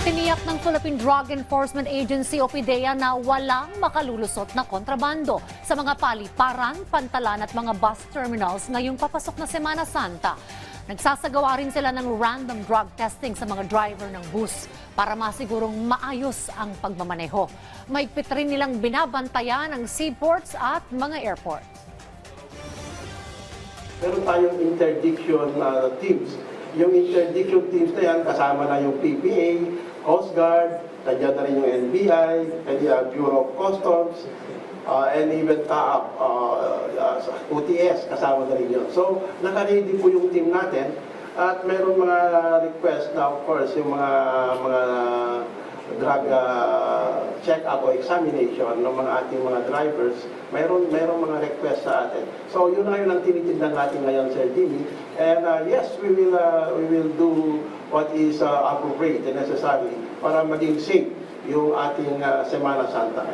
Tiniyak ng Philippine Drug Enforcement Agency o PDEA na walang makalulusot na kontrabando sa mga paliparan, pantalan at mga bus terminals ngayong papasok na Semana Santa. Nagsasagawa rin sila ng random drug testing sa mga driver ng bus para masigurong maayos ang pagmamaneho. Mahigpit rin nilang binabantayan ang seaports at mga airports. Meron tayong interdiction teams. Yung interdiction teams na yan, kasama na yung PPA, Coast Guard, nandiyan na rin yung NBI, Bureau of Customs, and even TAAP, OTS, kasama na rin yun. So, naka-ready po yung team natin at meron mga request na, of course, yung mga drug check-up o examination ng mga ating mga drivers, mayroong mga request sa atin. So, yun na yun ang tinitindan natin ngayon, Sir Jimmy. And yes, we will do what is appropriate and necessary para maging safe yung ating Semana Santa.